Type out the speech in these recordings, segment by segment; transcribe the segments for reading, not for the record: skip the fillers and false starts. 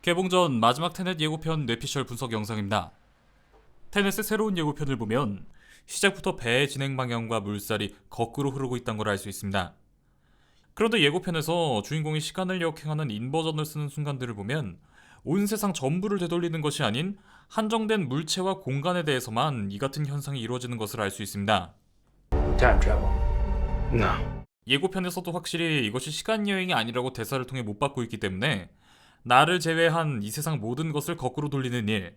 개봉 전 마지막 테넷 예고편 뇌피셜 분석 영상입니다. 테넷의 새로운 예고편을 보면 시작부터 배의 진행 방향과 물살이 거꾸로 흐르고 있다는 걸 알 수 있습니다. 그런데 예고편에서 주인공이 시간을 역행하는 인버전을 쓰는 순간들을 보면 온 세상 전부를 되돌리는 것이 아닌 한정된 물체와 공간에 대해서만 이 같은 현상이 이루어지는 것을 알 수 있습니다. Time travel. No. 예고편에서도 확실히 이것이 시간여행이 아니라고 대사를 통해 못 받고 있기 때문에 나를 제외한 이 세상 모든 것을 거꾸로 돌리는 일,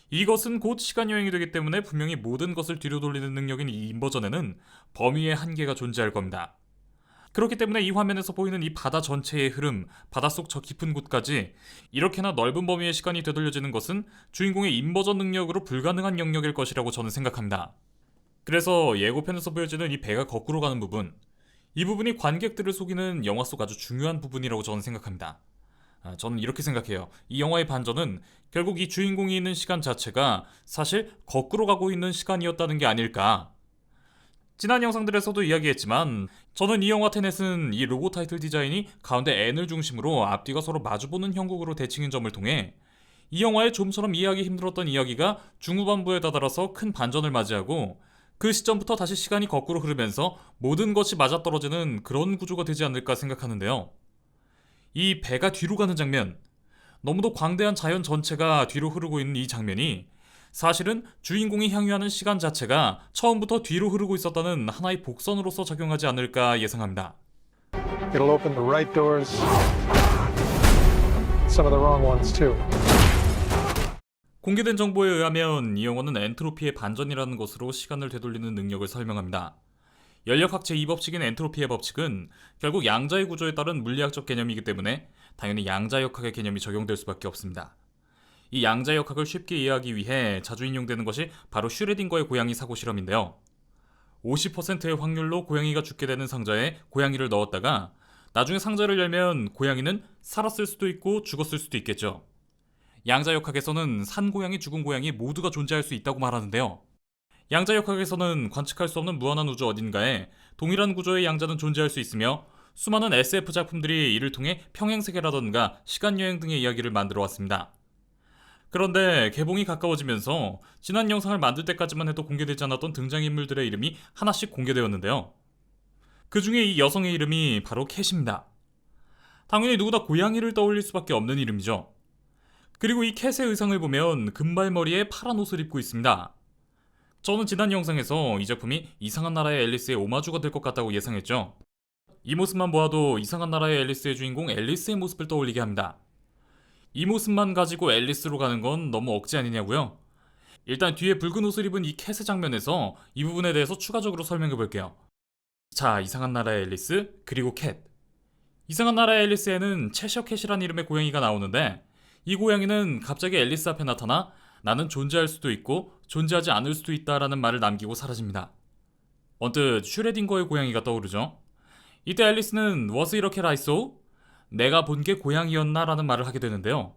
이것은 곧 시간여행이 되기 때문에 분명히 모든 것을 뒤로 돌리는 능력인 이 인버전에는 범위의 한계가 존재할 겁니다. 그렇기 때문에 이 화면에서 보이는 이 바다 전체의 흐름, 바닷속 저 깊은 곳까지 이렇게나 넓은 범위의 시간이 되돌려지는 것은 주인공의 인버전 능력으로 불가능한 영역일 것이라고 저는 생각합니다. 그래서 예고편에서 보여지는 이 배가 거꾸로 가는 부분, 이 부분이 관객들을 속이는 영화 속 아주 중요한 부분이라고 저는 생각합니다. 저는 이렇게 생각해요. 이 영화의 반전은 결국 이 주인공이 있는 시간 자체가 사실 거꾸로 가고 있는 시간이었다는 게 아닐까. 지난 영상들에서도 이야기했지만 저는 이 영화 테넷은 이 로고 타이틀 디자인이 가운데 N을 중심으로 앞뒤가 서로 마주보는 형국으로 대칭인 점을 통해 이 영화의 좀처럼 이해하기 힘들었던 이야기가 중후반부에 다다라서 큰 반전을 맞이하고 그 시점부터 다시 시간이 거꾸로 흐르면서 모든 것이 맞아떨어지는 그런 구조가 되지 않을까 생각하는데요. 이 배가 뒤로 가는 장면, 너무도 광대한 자연 전체가 뒤로 흐르고 있는 이 장면이 사실은 주인공이 향유하는 시간 자체가 처음부터 뒤로 흐르고 있었다는 하나의 복선으로서 작용하지 않을까 예상합니다. It'll open the right doors, some of the wrong ones too. 공개된 정보에 의하면 이 영화는 엔트로피의 반전이라는 것으로 시간을 되돌리는 능력을 설명합니다. 연력학 제2법칙인 엔트로피의 법칙은 결국 양자의 구조에 따른 물리학적 개념이기 때문에 당연히 양자역학의 개념이 적용될 수밖에 없습니다. 이 양자역학을 쉽게 이해하기 위해 자주 인용되는 것이 바로 슈레딩거의 고양이 사고 실험인데요. 50%의 확률로 고양이가 죽게 되는 상자에 고양이를 넣었다가 나중에 상자를 열면 고양이는 살았을 수도 있고 죽었을 수도 있겠죠. 양자역학에서는 산 고양이, 죽은 고양이 모두가 존재할 수 있다고 말하는데요. 양자역학에서는 관측할 수 없는 무한한 우주 어딘가에 동일한 구조의 양자는 존재할 수 있으며 수많은 SF 작품들이 이를 통해 평행세계라던가 시간여행 등의 이야기를 만들어 왔습니다. 그런데 개봉이 가까워지면서 지난 영상을 만들 때까지만 해도 공개되지 않았던 등장인물들의 이름이 하나씩 공개되었는데요. 그 중에 이 여성의 이름이 바로 캣입니다. 당연히 누구나 고양이를 떠올릴 수밖에 없는 이름이죠. 그리고 이 캣의 의상을 보면 금발머리에 파란 옷을 입고 있습니다. 저는 지난 영상에서 이 작품이 이상한 나라의 앨리스의 오마주가 될 것 같다고 예상했죠. 이 모습만 보아도 이상한 나라의 앨리스의 주인공 앨리스의 모습을 떠올리게 합니다. 이 모습만 가지고 앨리스로 가는 건 너무 억지 아니냐고요? 일단 뒤에 붉은 옷을 입은 이 캣의 장면에서 이 부분에 대해서 추가적으로 설명해 볼게요. 자, 이상한 나라의 앨리스, 그리고 캣. 이상한 나라의 앨리스에는 채셔 캣이라는 이름의 고양이가 나오는데 이 고양이는 갑자기 앨리스 앞에 나타나 나는 존재할 수도 있고 존재하지 않을 수도 있다라는 말을 남기고 사라집니다. 언뜻 슈레딩거의 고양이가 떠오르죠. 이때 앨리스는 Was it a cat I saw? 내가 본 게 고양이였나? 라는 말을 하게 되는데요.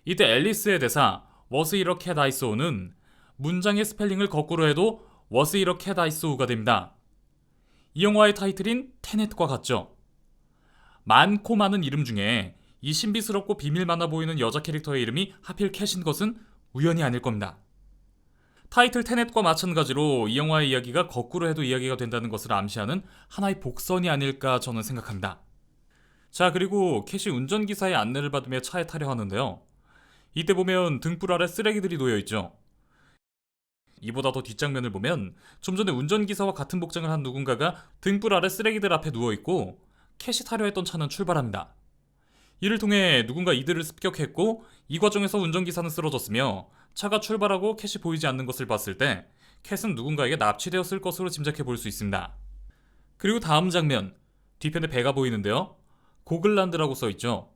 이때 앨리스의 대사 Was it a cat I saw는 문장의 스펠링을 거꾸로 해도 Was it a cat I saw가 됩니다. 이 영화의 타이틀인 테넷과 같죠. 많고 많은 이름 중에 이 신비스럽고 비밀 많아 보이는 여자 캐릭터의 이름이 하필 캣인 것은 우연이 아닐 겁니다. 타이틀 테넷과 마찬가지로 이 영화의 이야기가 거꾸로 해도 이야기가 된다는 것을 암시하는 하나의 복선이 아닐까 저는 생각합니다. 자, 그리고 캣이 운전기사의 안내를 받으며 차에 타려 하는데요. 이때 보면 등불 아래 쓰레기들이 놓여있죠. 이보다 더 뒷장면을 보면 좀 전에 운전기사와 같은 복장을 한 누군가가 등불 아래 쓰레기들 앞에 누워있고 캣이 타려 했던 차는 출발합니다. 이를 통해 누군가 이들을 습격했고 이 과정에서 운전기사는 쓰러졌으며 차가 출발하고 캣이 보이지 않는 것을 봤을 때 캣은 누군가에게 납치되었을 것으로 짐작해 볼 수 있습니다. 그리고 다음 장면, 뒤편에 배가 보이는데요. 고글란드라고 써있죠.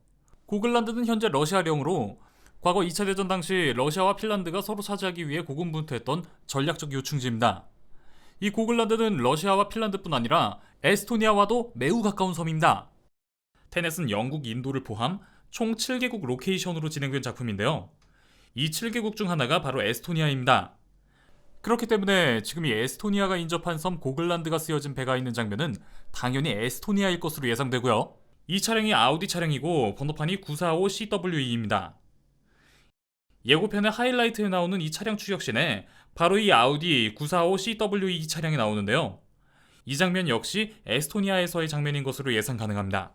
고글란드는 현재 러시아령으로 과거 2차 대전 당시 러시아와 핀란드가 서로 차지하기 위해 고군분투했던 전략적 요충지입니다. 이 고글란드는 러시아와 핀란드뿐 아니라 에스토니아와도 매우 가까운 섬입니다. 테넷은 영국, 인도를 포함 총 7개국 로케이션으로 진행된 작품인데요. 이 7개국 중 하나가 바로 에스토니아입니다. 그렇기 때문에 지금 이 에스토니아가 인접한 섬 고글란드가 쓰여진 배가 있는 장면은 당연히 에스토니아일 것으로 예상되고요. 이 차량이 아우디 차량이고 번호판이 945CWE입니다. 예고편의 하이라이트에 나오는 이 차량 추격신에 바로 이 아우디 945CWE 차량이 나오는데요. 이 장면 역시 에스토니아에서의 장면인 것으로 예상 가능합니다.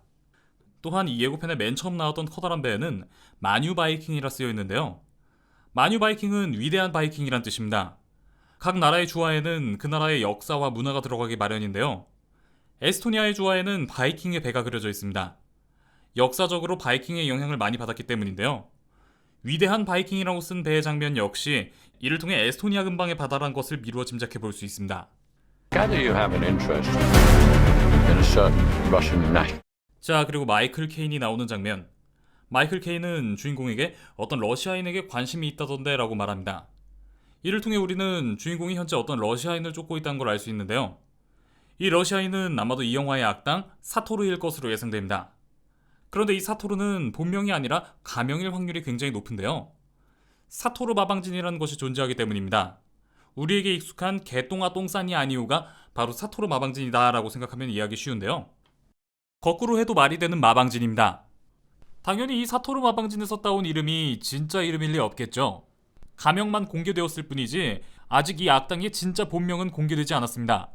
또한 이 예고편에 맨 처음 나왔던 커다란 배에는 마뉴 바이킹이라 쓰여 있는데요. 마뉴 바이킹은 위대한 바이킹이란 뜻입니다. 각 나라의 주화에는 그 나라의 역사와 문화가 들어가기 마련인데요. 에스토니아의 주화에는 바이킹의 배가 그려져 있습니다. 역사적으로 바이킹의 영향을 많이 받았기 때문인데요. 위대한 바이킹이라고 쓴 배의 장면 역시 이를 통해 에스토니아 근방의 바다란 것을 미루어 짐작해 볼 수 있습니다. Gather you have an interest in a certain Russian national. 자, 그리고 마이클 케인이 나오는 장면. 마이클 케인은 주인공에게 어떤 러시아인에게 관심이 있다던데 라고 말합니다. 이를 통해 우리는 주인공이 현재 어떤 러시아인을 쫓고 있다는 걸 알 수 있는데요. 이 러시아인은 아마도 이 영화의 악당 사토르일 것으로 예상됩니다. 그런데 이 사토르는 본명이 아니라 가명일 확률이 굉장히 높은데요. 사토르 마방진이라는 것이 존재하기 때문입니다. 우리에게 익숙한 개똥아 똥싸니 아니오가 바로 사토르 마방진이다 라고 생각하면 이해하기 쉬운데요. 거꾸로 해도 말이 되는 마방진입니다. 당연히 이 사토르 마방진에서 따온 이름이 진짜 이름일 리 없겠죠. 가명만 공개되었을 뿐이지 아직 이 악당의 진짜 본명은 공개되지 않았습니다.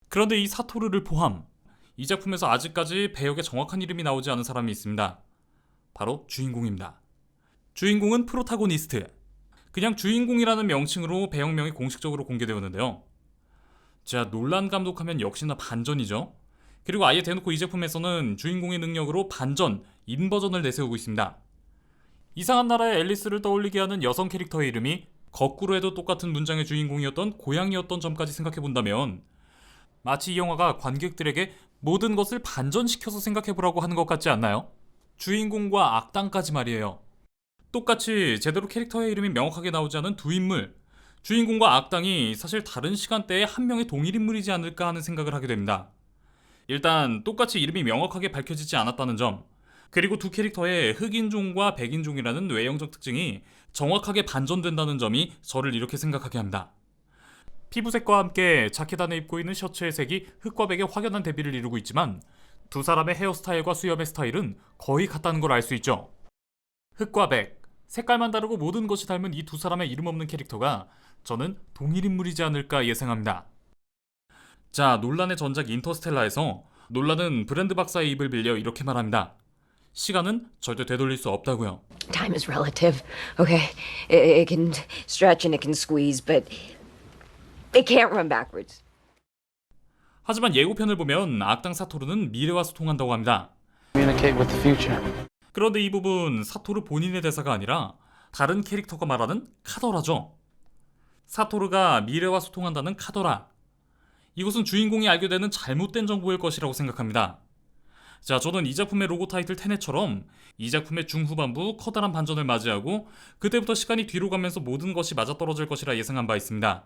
그런데 이 사토르를 포함 이 작품에서 아직까지 배역의 정확한 이름이 나오지 않은 사람이 있습니다. 바로 주인공입니다. 주인공은 프로타고니스트. 그냥 주인공이라는 명칭으로 배역명이 공식적으로 공개되었는데요. 자, 놀란 감독하면 역시나 반전이죠. 그리고 아예 대놓고 이 제품에서는 주인공의 능력으로 반전, 인버전을 내세우고 있습니다. 이상한 나라의 앨리스를 떠올리게 하는 여성 캐릭터의 이름이 거꾸로 해도 똑같은 문장의 주인공이었던 고양이였던 점까지 생각해본다면 마치 이 영화가 관객들에게 모든 것을 반전시켜서 생각해보라고 하는 것 같지 않나요? 주인공과 악당까지 말이에요. 똑같이 제대로 캐릭터의 이름이 명확하게 나오지 않은 두 인물, 주인공과 악당이 사실 다른 시간대에 한 명의 동일 인물이지 않을까 하는 생각을 하게 됩니다. 일단 똑같이 이름이 명확하게 밝혀지지 않았다는 점, 그리고 두 캐릭터의 흑인종과 백인종이라는 외형적 특징이 정확하게 반전된다는 점이 저를 이렇게 생각하게 합니다. 피부색과 함께 자켓 안에 입고 있는 셔츠의 색이 흑과 백의 확연한 대비를 이루고 있지만 두 사람의 헤어스타일과 수염의 스타일은 거의 같다는 걸 알 수 있죠. 흑과 백, 색깔만 다르고 모든 것이 닮은 이 두 사람의 이름 없는 캐릭터가 저는 동일 인물이지 않을까 예상합니다. 자, 논란의 전작 인터스텔라에서 논란은 브랜드 박사의 입을 빌려 이렇게 말합니다. 시간은 절대 되돌릴 수 없다고요. Time is relative. Okay, it can stretch and it can squeeze, but it can't run backwards. 하지만 예고편을 보면 악당 사토르는 미래와 소통한다고 합니다. Communicate with the future. 그런데 이 부분 사토르 본인의 대사가 아니라 다른 캐릭터가 말하는 카더라죠. 사토르가 미래와 소통한다는 카더라. 이것은 주인공이 알게 되는 잘못된 정보일 것이라고 생각합니다. 자, 저는 이 작품의 로고 타이틀 테넷처럼 이 작품의 중후반부 커다란 반전을 맞이하고 그때부터 시간이 뒤로 가면서 모든 것이 맞아떨어질 것이라 예상한 바 있습니다.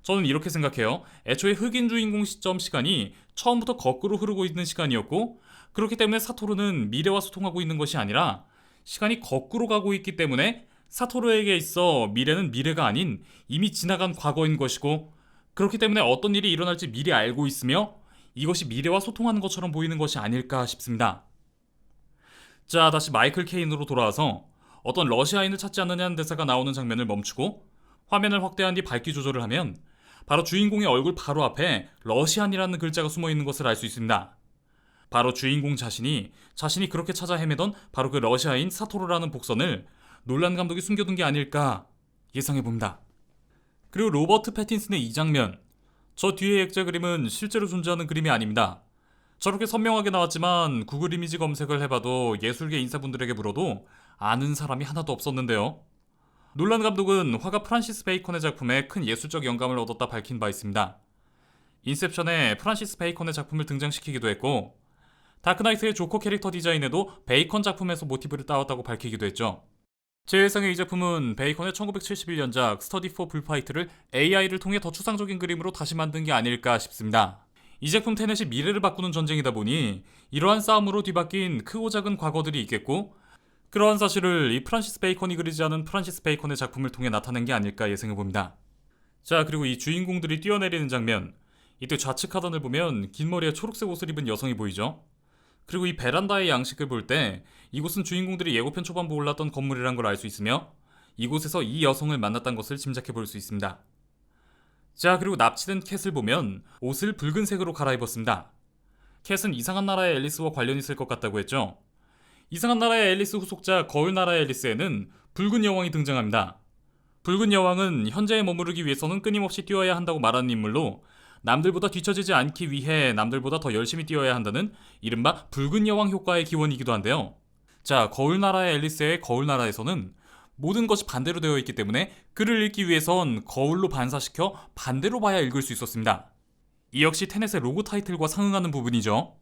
저는 이렇게 생각해요. 애초에 흑인 주인공 시점 시간이 처음부터 거꾸로 흐르고 있는 시간이었고 그렇기 때문에 사토르는 미래와 소통하고 있는 것이 아니라 시간이 거꾸로 가고 있기 때문에 사토르에게 있어 미래는 미래가 아닌 이미 지나간 과거인 것이고 그렇기 때문에 어떤 일이 일어날지 미리 알고 있으며 이것이 미래와 소통하는 것처럼 보이는 것이 아닐까 싶습니다. 자, 다시 마이클 케인으로 돌아와서 어떤 러시아인을 찾지 않느냐는 대사가 나오는 장면을 멈추고 화면을 확대한 뒤 밝기 조절을 하면 바로 주인공의 얼굴 바로 앞에 러시안이라는 글자가 숨어 있는 것을 알 수 있습니다. 바로 주인공 자신이 그렇게 찾아 헤매던 바로 그 러시아인 사토르라는 복선을 놀란 감독이 숨겨둔 게 아닐까 예상해봅니다. 그리고 로버트 패틴슨의 이 장면, 저 뒤의 액자 그림은 실제로 존재하는 그림이 아닙니다. 저렇게 선명하게 나왔지만 구글 이미지 검색을 해봐도 예술계 인사분들에게 물어도 아는 사람이 하나도 없었는데요. 놀란 감독은 화가 프란시스 베이컨의 작품에 큰 예술적 영감을 얻었다 밝힌 바 있습니다. 인셉션에 프란시스 베이컨의 작품을 등장시키기도 했고 다크나이트의 조커 캐릭터 디자인에도 베이컨 작품에서 모티브를 따왔다고 밝히기도 했죠. 제 예상에 이 작품은 베이컨의 1971년작 스터디 포 불파이트를 AI를 통해 더 추상적인 그림으로 다시 만든 게 아닐까 싶습니다. 이 작품 테넷이 미래를 바꾸는 전쟁이다 보니 이러한 싸움으로 뒤바뀐 크고 작은 과거들이 있겠고 그러한 사실을 이 프란시스 베이컨이 그리지 않은 프란시스 베이컨의 작품을 통해 나타낸 게 아닐까 예상해봅니다. 자, 그리고 이 주인공들이 뛰어내리는 장면, 이때 좌측 하단을 보면 긴 머리에 초록색 옷을 입은 여성이 보이죠? 그리고 이 베란다의 양식을 볼 때 이곳은 주인공들이 예고편 초반부 올랐던 건물이란 걸 알 수 있으며 이곳에서 이 여성을 만났다는 것을 짐작해 볼 수 있습니다. 자, 그리고 납치된 캣을 보면 옷을 붉은색으로 갈아입었습니다. 캣은 이상한 나라의 앨리스와 관련이 있을 것 같다고 했죠. 이상한 나라의 앨리스 후속작 거울 나라의 앨리스에는 붉은 여왕이 등장합니다. 붉은 여왕은 현재에 머무르기 위해서는 끊임없이 뛰어야 한다고 말하는 인물로 남들보다 뒤처지지 않기 위해 남들보다 더 열심히 뛰어야 한다는 이른바 붉은 여왕 효과의 기원이기도 한데요. 자, 거울 나라의 앨리스의 거울 나라에서는 모든 것이 반대로 되어 있기 때문에 글을 읽기 위해선 거울로 반사시켜 반대로 봐야 읽을 수 있었습니다. 이 역시 테넷의 로고 타이틀과 상응하는 부분이죠.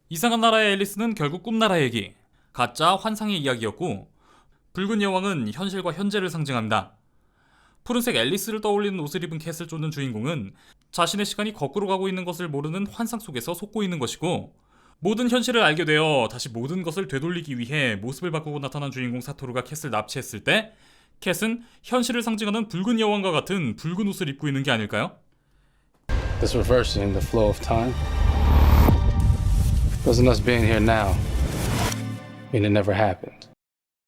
이상한 나라의 앨리스는 결국 꿈나라 얘기, 가짜 환상의 이야기였고 붉은 여왕은 현실과 현재를 상징합니다. 푸른색 앨리스를 떠올리는 옷을 입은 캣을 쫓는 주인공은 자신의 시간이 거꾸로 가고 있는 것을 모르는 환상 속에서 속고 있는 것이고 모든 현실을 알게 되어 다시 모든 것을 되돌리기 위해 모습을 바꾸고 나타난 주인공 사토루가 캣을 납치했을 때 캣은 현실을 상징하는 붉은 여왕과 같은 붉은 옷을 입고 있는 게 아닐까요? This reversing the flow of time. Doesn't us being here now mean it never happened?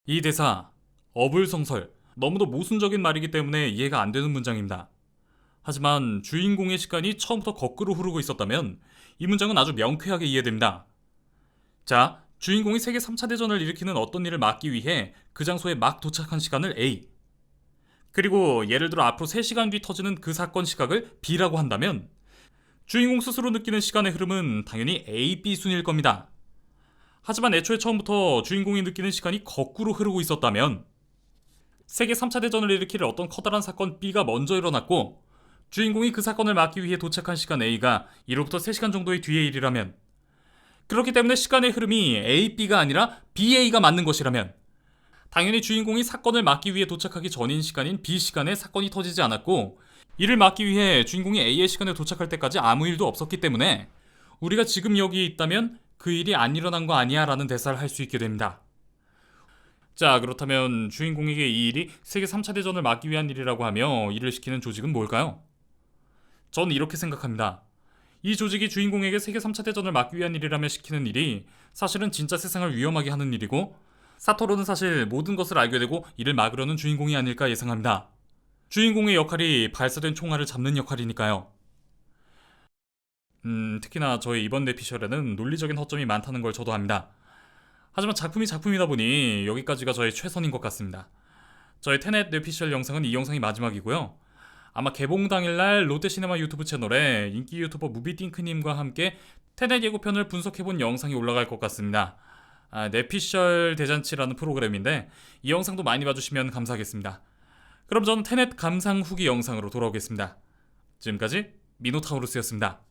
이 대사, 어불성설, 너무도 모순적인 말이기 때문에 이해가 안 되는 문장입니다. 하지만 주인공의 시간이 처음부터 거꾸로 흐르고 있었다면 이 문장은 아주 명쾌하게 이해됩니다. 자, 주인공이 세계 3차 대전을 일으키는 어떤 일을 막기 위해 그 장소에 막 도착한 시간을 A, 그리고 예를 들어 앞으로 3시간 뒤 터지는 그 사건 시각을 B라고 한다면 주인공 스스로 느끼는 시간의 흐름은 당연히 A, B 순일 겁니다. 하지만 애초에 처음부터 주인공이 느끼는 시간이 거꾸로 흐르고 있었다면 세계 3차 대전을 일으킬 어떤 커다란 사건 B가 먼저 일어났고 주인공이 그 사건을 막기 위해 도착한 시간 A가 이로부터 3시간 정도의 뒤의 일이라면, 그렇기 때문에 시간의 흐름이 A, B가 아니라 B, A가 맞는 것이라면 당연히 주인공이 사건을 막기 위해 도착하기 전인 시간인 B 시간에 사건이 터지지 않았고 이를 막기 위해 주인공이 A의 시간에 도착할 때까지 아무 일도 없었기 때문에 우리가 지금 여기 있다면 그 일이 안 일어난 거 아니야 라는 대사를 할 수 있게 됩니다. 자, 그렇다면 주인공에게 이 일이 세계 3차 대전을 막기 위한 일이라고 하며 일을 시키는 조직은 뭘까요? 전 이렇게 생각합니다. 이 조직이 주인공에게 세계 3차 대전을 막기 위한 일이라며 시키는 일이 사실은 진짜 세상을 위험하게 하는 일이고 사토루는 사실 모든 것을 알게 되고 이를 막으려는 주인공이 아닐까 예상합니다. 주인공의 역할이 발사된 총알을 잡는 역할이니까요. 특히나 저의 이번 뇌피셜에는 논리적인 허점이 많다는 걸 저도 압니다. 하지만 작품이 작품이다 보니 여기까지가 저의 최선인 것 같습니다. 저의 테넷 뇌피셜 영상은 이 영상이 마지막이고요. 아마 개봉 당일날 롯데시네마 유튜브 채널에 인기 유튜버 무비띵크님과 함께 테넷 예고편을 분석해본 영상이 올라갈 것 같습니다. 뇌피셜 대잔치라는 프로그램인데 이 영상도 많이 봐주시면 감사하겠습니다. 그럼 저는 테넷 감상 후기 영상으로 돌아오겠습니다. 지금까지 미노타우루스였습니다.